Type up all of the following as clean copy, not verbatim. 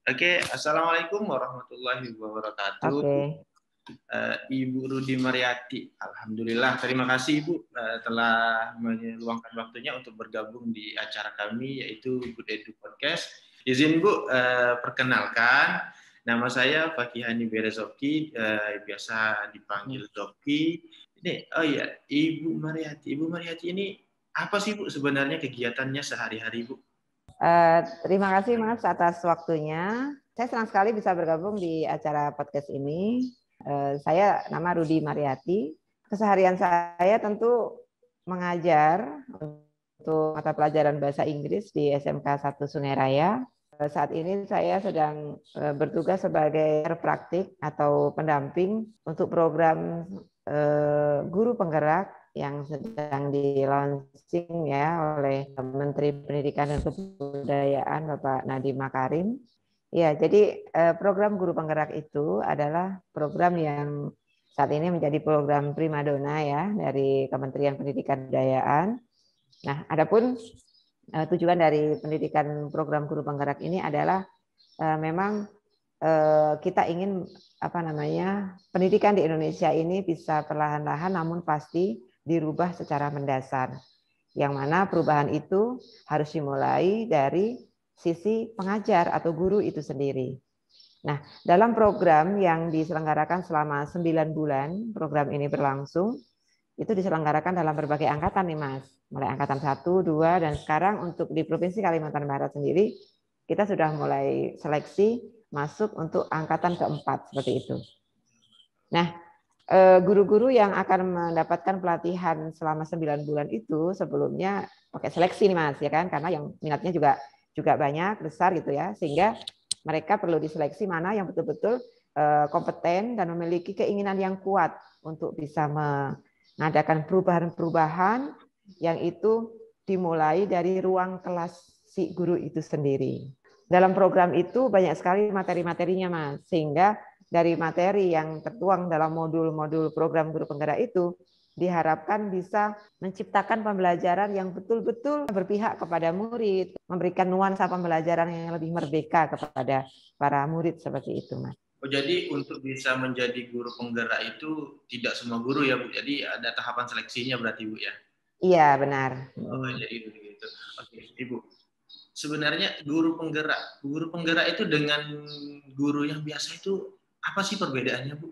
Oke, Assalamualaikum warahmatullahi wabarakatuh. Oke. Ibu Rudi Mariati, Alhamdulillah, terima kasih Ibu telah meluangkan waktunya untuk bergabung di acara kami yaitu Good Edu Podcast. Izin Bu, perkenalkan, nama saya Fakihani Berezoki, biasa dipanggil Zoki. Ini, oh iya, Ibu Mariati. Ibu Mariati ini apa sih Bu sebenarnya kegiatannya sehari-hari Bu? Terima kasih Mas atas waktunya. Saya senang sekali bisa bergabung di acara podcast ini. Saya nama Rudi Mariati. Keseharian saya tentu mengajar untuk mata pelajaran bahasa Inggris di SMK 1 Sungai Raya. Saat ini saya sedang bertugas sebagai praktik atau pendamping untuk program guru penggerak yang sedang di-launching ya oleh Menteri Pendidikan dan Kebudayaan Bapak Nadiem Makarim. Ya, jadi program guru penggerak itu adalah program yang saat ini menjadi program primadona ya dari Kementerian Pendidikan dan Kebudayaan. Nah, adapun tujuan dari pendidikan program guru penggerak ini adalah memang kita ingin pendidikan di Indonesia ini bisa perlahan-lahan namun pasti dirubah secara mendasar. Yang mana perubahan itu harus dimulai dari sisi pengajar atau guru itu sendiri. Nah, dalam program yang diselenggarakan selama 9 bulan, program ini berlangsung, itu diselenggarakan dalam berbagai angkatan nih Mas. Mulai angkatan 1, 2, dan sekarang untuk di Provinsi Kalimantan Barat sendiri, kita sudah mulai seleksi masuk untuk angkatan keempat, seperti itu. Nah, guru-guru yang akan mendapatkan pelatihan selama 9 bulan itu sebelumnya pakai seleksi nih Mas, ya kan? Karena yang minatnya juga banyak, besar gitu ya, sehingga mereka perlu diseleksi mana yang betul-betul kompeten dan memiliki keinginan yang kuat untuk bisa mengadakan perubahan-perubahan yang itu dimulai dari ruang kelas si guru itu sendiri. Dalam program itu banyak sekali materi-materinya Mas, sehingga dari materi yang tertuang dalam modul-modul program guru penggerak itu diharapkan bisa menciptakan pembelajaran yang betul-betul berpihak kepada murid, memberikan nuansa pembelajaran yang lebih merdeka kepada para murid seperti itu, Mas. Oh, jadi untuk bisa menjadi guru penggerak itu tidak semua guru ya Bu. Jadi ada tahapan seleksinya berarti Bu ya. Iya, benar. Oh, jadi begitu. Oke, Ibu. Sebenarnya guru penggerak itu dengan guru yang biasa itu apa sih perbedaannya Bu?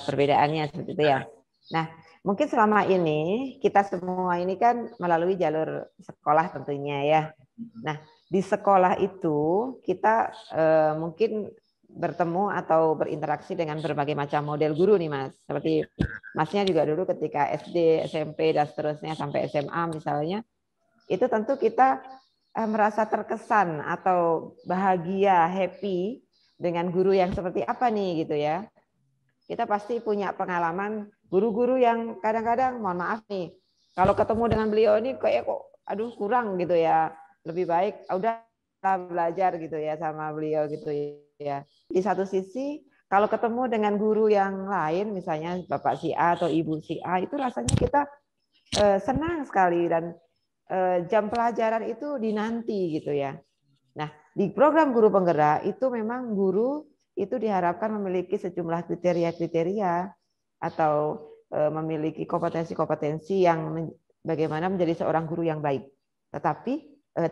Perbedaannya seperti itu ya. Nah, mungkin selama ini kita semua ini kan melalui jalur sekolah tentunya ya. Nah, di sekolah itu kita mungkin bertemu atau berinteraksi dengan berbagai macam model guru nih Mas. Seperti Masnya juga dulu ketika SD, SMP dan seterusnya sampai SMA misalnya, itu tentu kita merasa terkesan atau bahagia, happy dengan guru yang seperti apa nih gitu ya. Kita pasti punya pengalaman guru-guru yang kadang-kadang mohon maaf nih, kalau ketemu dengan beliau ini kayak kok aduh kurang gitu ya. Lebih baik udah belajar gitu ya sama beliau gitu ya. Di satu sisi kalau ketemu dengan guru yang lain misalnya Bapak si A atau Ibu si A itu rasanya kita senang sekali dan jam pelajaran itu dinanti gitu ya. Nah, di program guru penggerak itu memang guru itu diharapkan memiliki sejumlah kriteria-kriteria atau memiliki kompetensi-kompetensi yang bagaimana menjadi seorang guru yang baik. Tetapi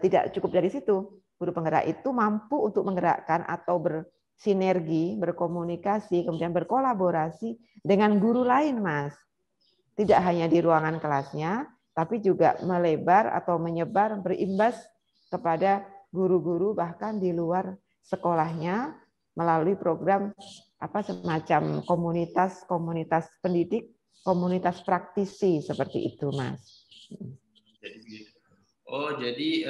tidak cukup dari situ. Guru penggerak itu mampu untuk menggerakkan atau bersinergi, berkomunikasi, kemudian berkolaborasi dengan guru lain, Mas. Tidak hanya di ruangan kelasnya, tapi juga melebar atau menyebar, berimbas kepada guru-guru bahkan di luar sekolahnya melalui program semacam komunitas pendidik, komunitas praktisi seperti itu, Mas. Jadi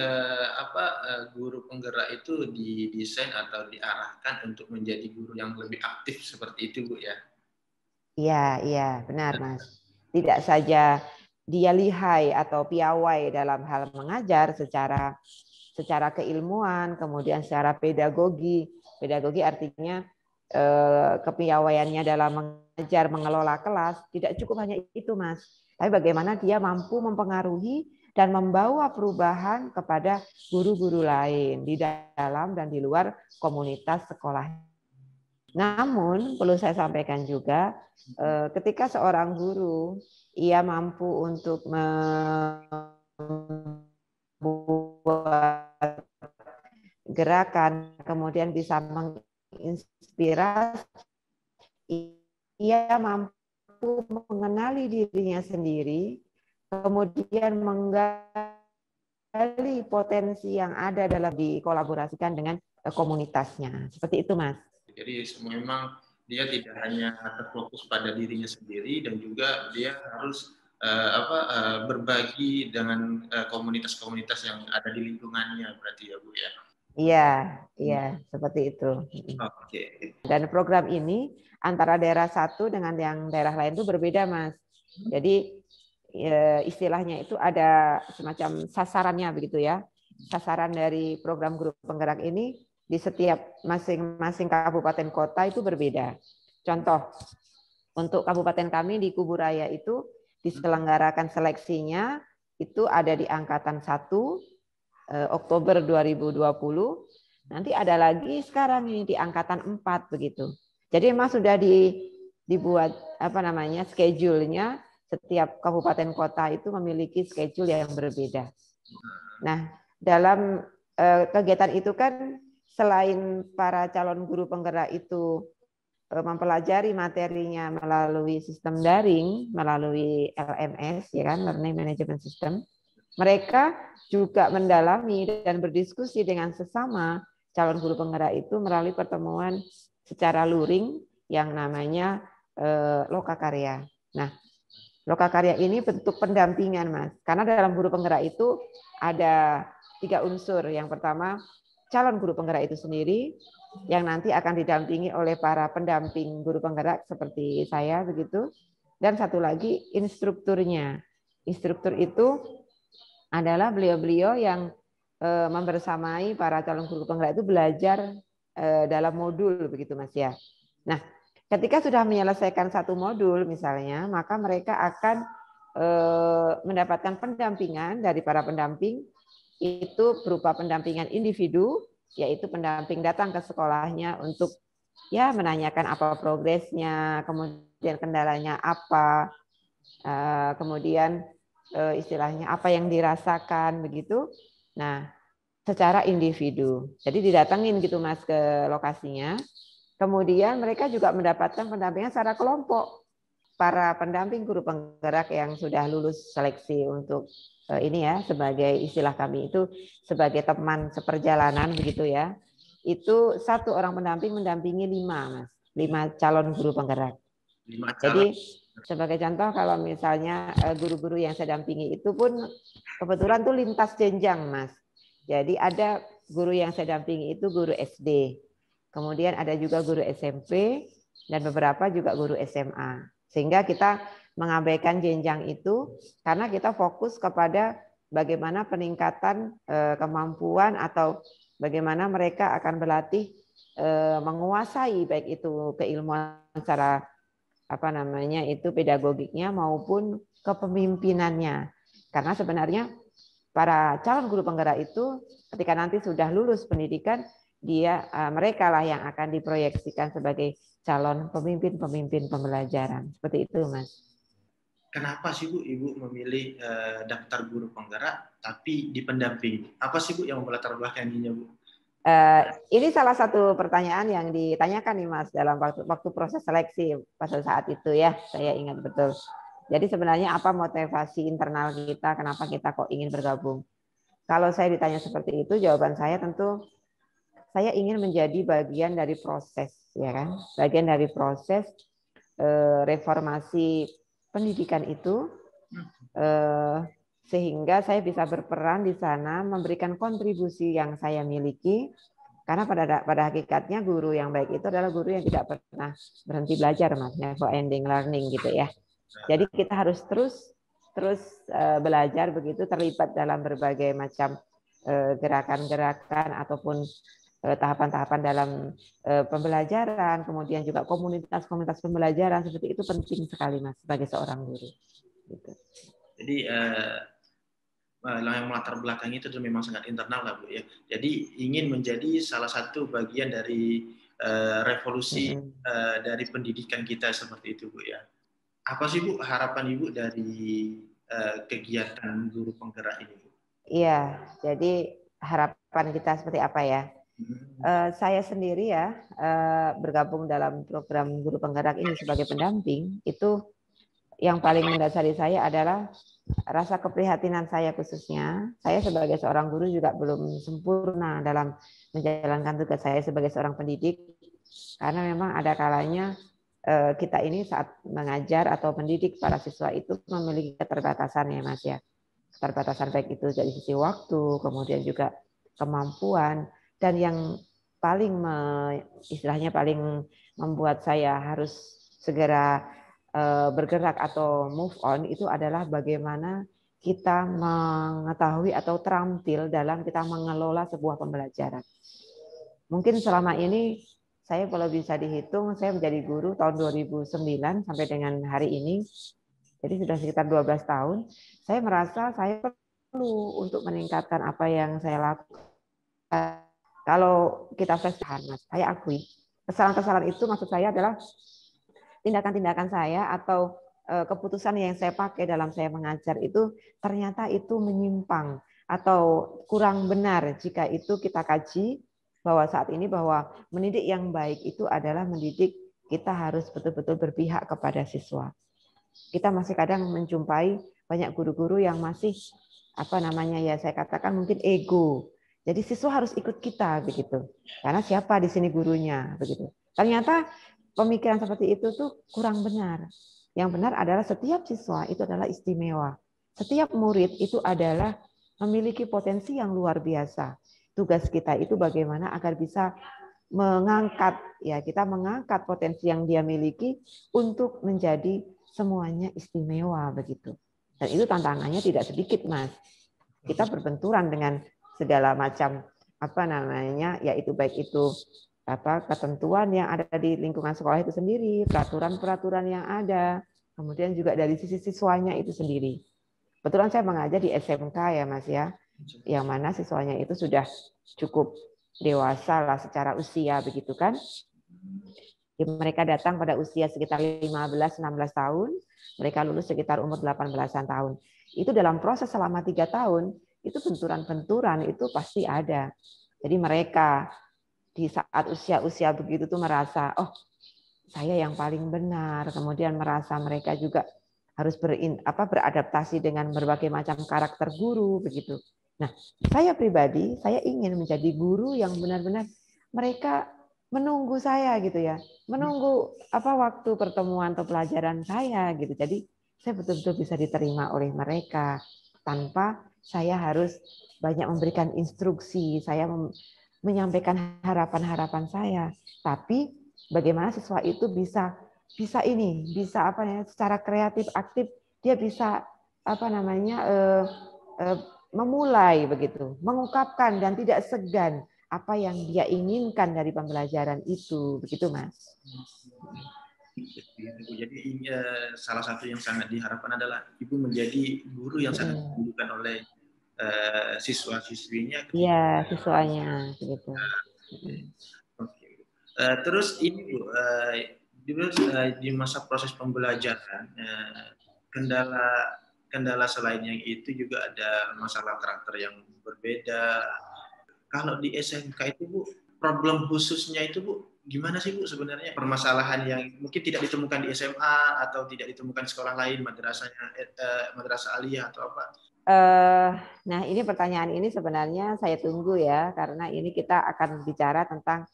guru penggerak itu didesain atau diarahkan untuk menjadi guru yang lebih aktif seperti itu Bu ya? Iya, benar Mas. Tidak saja dia lihai atau piawai dalam hal mengajar secara keilmuan, kemudian secara pedagogi. Pedagogi artinya kepiawaiannya dalam mengajar, mengelola kelas, tidak cukup hanya itu, Mas. Tapi bagaimana dia mampu mempengaruhi dan membawa perubahan kepada guru-guru lain di dalam dan di luar komunitas sekolah. Namun perlu saya sampaikan juga, ketika seorang guru ia mampu untuk membuat gerakan, kemudian bisa menginspirasi, ia mampu mengenali dirinya sendiri, kemudian menggali potensi yang ada dalam dikolaborasikan dengan komunitasnya. Seperti itu, Mas. Jadi memang dia tidak hanya terfokus pada dirinya sendiri dan juga dia harus berbagi dengan komunitas-komunitas yang ada di lingkungannya, berarti ya Bu ya. Iya, seperti itu. Oke. Dan program ini antara daerah satu dengan yang daerah lain itu berbeda, Mas. Jadi istilahnya itu ada semacam sasarannya begitu ya. Sasaran dari program guru penggerak ini di setiap masing-masing kabupaten kota itu berbeda. Contoh, untuk kabupaten kami di Kuburaya itu diselenggarakan seleksinya itu ada di angkatan 1 Oktober 2020. Nanti ada lagi sekarang ini di angkatan 4 begitu. Jadi memang sudah dibuat schedule-nya, setiap kabupaten kota itu memiliki schedule yang berbeda. Nah, dalam kegiatan itu kan selain para calon guru penggerak itu mempelajari materinya melalui sistem daring, melalui LMS, ya kan, Learning Management System, mereka juga mendalami dan berdiskusi dengan sesama calon guru penggerak itu melalui pertemuan secara luring yang namanya lokakarya. Nah, lokakarya ini bentuk pendampingan, Mas. Karena dalam guru penggerak itu ada 3 unsur. Yang pertama, calon guru penggerak itu sendiri, yang nanti akan didampingi oleh para pendamping guru penggerak seperti saya begitu. Dan satu lagi, instrukturnya. Instruktur itu adalah beliau-beliau yang membersamai para calon guru penggerak itu belajar dalam modul begitu, Mas ya. Nah, ketika sudah menyelesaikan satu modul misalnya, maka mereka akan mendapatkan pendampingan dari para pendamping, itu berupa pendampingan individu, yaitu pendamping datang ke sekolahnya untuk ya menanyakan apa progresnya, kemudian kendalanya apa, kemudian istilahnya apa yang dirasakan begitu. Nah, secara individu. Jadi didatengin gitu Mas ke lokasinya. Kemudian mereka juga mendapatkan pendampingan secara kelompok. Para pendamping guru penggerak yang sudah lulus seleksi untuk ini ya, sebagai istilah kami itu sebagai teman seperjalanan begitu ya. Itu satu orang pendamping mendampingi 5, Mas. 5 calon guru penggerak. 5 calon. Jadi sebagai contoh kalau misalnya guru-guru yang saya dampingi itu pun kebetulan tuh lintas jenjang, Mas. Jadi ada guru yang saya dampingi itu guru SD. Kemudian ada juga guru SMP dan beberapa juga guru SMA. Sehingga kita mengabaikan jenjang itu karena kita fokus kepada bagaimana peningkatan kemampuan atau bagaimana mereka akan berlatih menguasai baik itu keilmuan secara pedagogiknya maupun kepemimpinannya. Karena sebenarnya para calon guru penggerak itu ketika nanti sudah lulus pendidikan, mereka lah yang akan diproyeksikan sebagai calon pemimpin-pemimpin pembelajaran. Seperti itu, Mas. Kenapa sih Bu, Ibu memilih daftar guru penggerak tapi di pendamping? Apa sih Bu yang melatar belakanginya, Bu? Ini salah satu pertanyaan yang ditanyakan nih Mas dalam waktu proses seleksi pada saat itu ya, saya ingat betul. Jadi sebenarnya apa motivasi internal kita, kenapa kita kok ingin bergabung? Kalau saya ditanya seperti itu, jawaban saya tentu saya ingin menjadi bagian dari proses, ya kan? Bagian dari proses reformasi pendidikan itu, sehingga saya bisa berperan di sana, memberikan kontribusi yang saya miliki. Karena pada hakikatnya guru yang baik itu adalah guru yang tidak pernah berhenti belajar, Mas, never ending learning gitu ya. Jadi kita harus terus belajar begitu, terlibat dalam berbagai macam gerakan-gerakan ataupun tahapan-tahapan dalam pembelajaran, kemudian juga komunitas-komunitas pembelajaran seperti itu penting sekali Mas sebagai seorang guru. Gitu. Jadi yang melatar belakang itu memang sangat internal lah Bu ya. Jadi ingin menjadi salah satu bagian dari revolusi dari pendidikan kita seperti itu Bu ya. Apa sih Bu harapan Ibu dari kegiatan guru penggerak ini Bu? Iya, jadi harapan kita seperti apa ya? Saya sendiri ya bergabung dalam program guru penggerak ini sebagai pendamping, itu yang paling mendasari saya adalah rasa keprihatinan saya khususnya. Saya sebagai seorang guru juga belum sempurna dalam menjalankan tugas saya sebagai seorang pendidik, karena memang ada kalanya kita ini saat mengajar atau mendidik para siswa itu memiliki keterbatasan ya Mas ya. Keterbatasan baik itu dari sisi waktu, kemudian juga kemampuan, dan yang paling istilahnya paling membuat saya harus segera bergerak atau move on itu adalah bagaimana kita mengetahui atau terampil dalam kita mengelola sebuah pembelajaran. Mungkin selama ini saya kalau bisa dihitung, saya menjadi guru tahun 2009 sampai dengan hari ini, jadi sudah sekitar 12 tahun, saya merasa saya perlu untuk meningkatkan apa yang saya lakukan. Kalau kita flashback, Mas, saya akui kesalahan-kesalahan itu maksud saya adalah tindakan-tindakan saya atau keputusan yang saya pakai dalam saya mengajar itu ternyata itu menyimpang atau kurang benar jika itu kita kaji bahwa saat ini bahwa mendidik yang baik itu adalah mendidik kita harus betul-betul berpihak kepada siswa. Kita masih kadang menjumpai banyak guru-guru yang masih saya katakan mungkin ego. Jadi siswa harus ikut kita begitu. Karena siapa di sini gurunya begitu. Ternyata pemikiran seperti itu tuh kurang benar. Yang benar adalah setiap siswa itu adalah istimewa. Setiap murid itu adalah memiliki potensi yang luar biasa. Tugas kita itu bagaimana agar bisa mengangkat kita mengangkat potensi yang dia miliki untuk menjadi semuanya istimewa begitu. Dan itu tantangannya tidak sedikit, Mas. Kita berbenturan dengan segala macam yaitu baik itu ketentuan yang ada di lingkungan sekolah itu sendiri, peraturan-peraturan yang ada, kemudian juga dari sisi siswanya itu sendiri. Kebetulan saya mengajar di SMK ya Mas ya, yang mana siswanya itu sudah cukup dewasa lah secara usia begitu kan. Mereka datang pada usia sekitar 15-16 tahun, mereka lulus sekitar umur 18-an tahun. Itu dalam proses selama 3 tahun, itu benturan-benturan itu pasti ada. Jadi mereka di saat usia-usia begitu tuh merasa, oh saya yang paling benar, kemudian merasa mereka juga harus beradaptasi dengan berbagai macam karakter guru begitu. Nah, saya pribadi, saya ingin menjadi guru yang benar-benar mereka menunggu saya gitu ya, menunggu waktu pertemuan atau pelajaran saya gitu. Jadi saya betul-betul bisa diterima oleh mereka tanpa saya harus banyak memberikan instruksi, saya menyampaikan harapan-harapan saya. Tapi bagaimana siswa itu bisa secara kreatif aktif dia bisa memulai begitu, mengungkapkan dan tidak segan apa yang dia inginkan dari pembelajaran itu, begitu Mas. Jadi salah satu yang sangat diharapkan adalah Ibu menjadi guru yang sangat dibutuhkan oleh siswa-siswinya. Iya, siswanya begitu. Terus ini Bu, di masa proses pembelajaran kendala selain yang itu juga ada masalah karakter yang berbeda. Kalau di SMK itu Bu, problem khususnya itu Bu, gimana sih Bu sebenarnya permasalahan yang mungkin tidak ditemukan di SMA atau tidak ditemukan di sekolah lain, madrasah aliyah atau apa? Nah ini pertanyaan ini sebenarnya saya tunggu ya, karena ini kita akan bicara tentang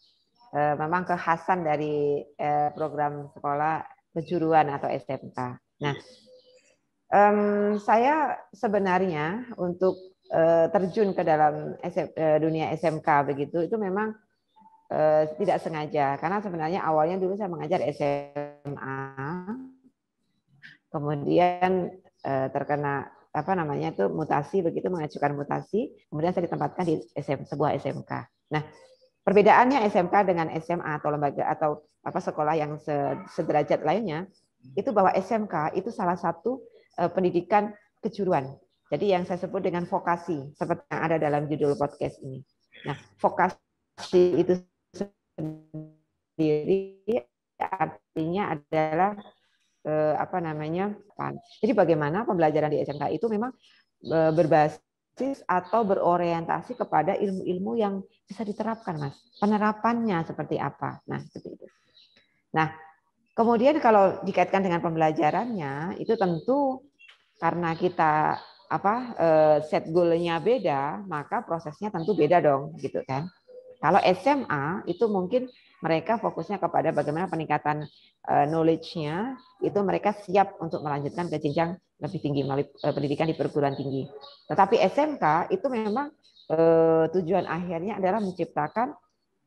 memang kekhasan dari program sekolah kejuruan atau SMK. Nah, saya sebenarnya untuk terjun ke dalam dunia SMK begitu itu memang tidak sengaja, karena sebenarnya awalnya dulu saya mengajar SMA, kemudian terkena mutasi begitu, mengajukan mutasi, kemudian saya ditempatkan di sebuah SMK. Nah, perbedaannya SMK dengan SMA atau lembaga atau sekolah yang sederajat lainnya itu bahwa SMK itu salah satu pendidikan kejuruan. Jadi yang saya sebut dengan vokasi, seperti yang ada dalam judul podcast ini. Nah, vokasi itu sendiri artinya adalah jadi bagaimana pembelajaran di SMK itu memang berbasis atau berorientasi kepada ilmu-ilmu yang bisa diterapkan, Mas. Penerapannya seperti apa? Nah, seperti itu. Nah, kemudian kalau dikaitkan dengan pembelajarannya, itu tentu karena kita set goal-nya beda, maka prosesnya tentu beda dong, gitu kan. Kalau SMA itu mungkin mereka fokusnya kepada bagaimana peningkatan knowledge-nya, itu mereka siap untuk melanjutkan ke jenjang lebih tinggi melalui pendidikan di perguruan tinggi. Tetapi SMK itu memang tujuan akhirnya adalah menciptakan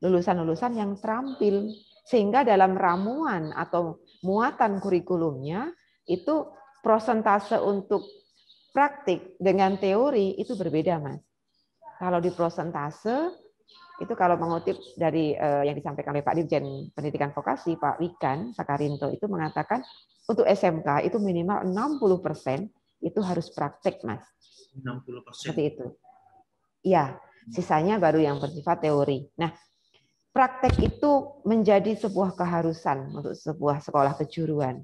lulusan-lulusan yang terampil, sehingga dalam ramuan atau muatan kurikulumnya itu prosentase untuk praktik dengan teori itu berbeda, Mas. Kalau di prosentase itu kalau mengutip dari yang disampaikan oleh Pak Dirjen Pendidikan Vokasi, Pak Wikan Sakarinto, itu mengatakan untuk SMK itu minimal 60% itu harus praktek, Mas. 60%. Seperti itu. Iya, sisanya baru yang bersifat teori. Nah, praktek itu menjadi sebuah keharusan untuk sebuah sekolah kejuruan.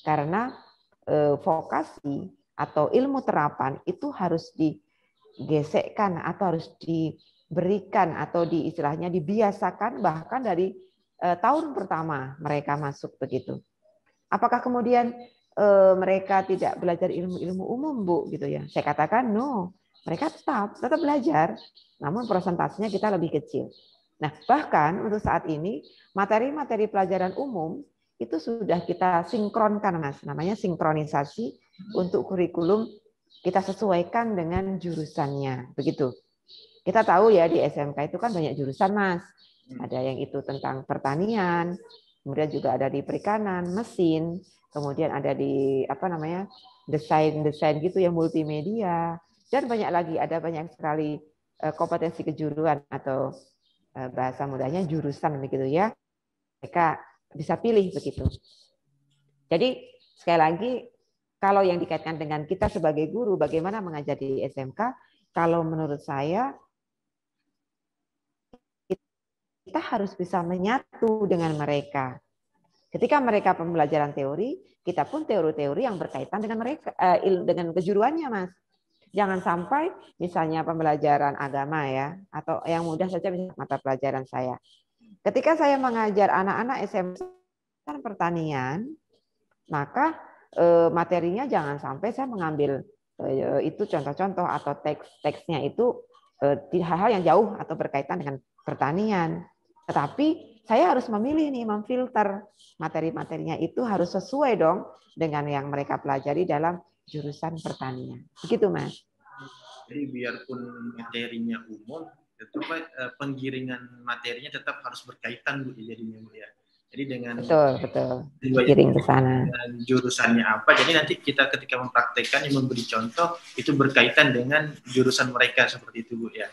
Karena vokasi atau ilmu terapan itu harus digesekkan atau harus diberikan atau istilahnya dibiasakan bahkan dari tahun pertama mereka masuk begitu. Apakah kemudian mereka tidak belajar ilmu-ilmu umum, Bu, gitu ya? Saya katakan no, mereka tetap belajar, namun persentasenya kita lebih kecil. Nah, bahkan untuk saat ini materi-materi pelajaran umum itu sudah kita sinkronkan, Mas. Namanya sinkronisasi untuk kurikulum kita sesuaikan dengan jurusannya, begitu. Kita tahu ya di SMK itu kan banyak jurusan, Mas. Ada yang itu tentang pertanian, kemudian juga ada di perikanan, mesin, kemudian ada di desain gitu yang multimedia, dan banyak lagi, ada banyak sekali kompetensi kejuruan atau bahasa mudahnya jurusan begitu ya. Mereka bisa pilih begitu. Jadi sekali lagi kalau yang dikaitkan dengan kita sebagai guru bagaimana mengajar di SMK, kalau menurut saya kita harus bisa menyatu dengan mereka. Ketika mereka pembelajaran teori, kita pun teori-teori yang berkaitan dengan mereka dengan kejuruannya, Mas. Jangan sampai misalnya pembelajaran agama ya, atau yang mudah saja misalnya mata pelajaran saya. Ketika saya mengajar anak-anak SMP pertanian, maka materinya jangan sampai saya mengambil itu contoh-contoh atau teks-teksnya itu hal-hal yang jauh atau berkaitan dengan pertanian. Tetapi saya harus memilih nih, memfilter materi-materinya itu harus sesuai dong dengan yang mereka pelajari dalam jurusan pertanian. Begitu, Mas. Jadi biarpun materinya umum, tetap penggiringan materinya tetap harus berkaitan, Bu, jadinya, Bu, ya. Jadi dengan betul digiring ke sana. Jurusannya apa, jadi nanti kita ketika mempraktekkan yang memberi contoh itu berkaitan dengan jurusan mereka seperti itu, Bu, ya.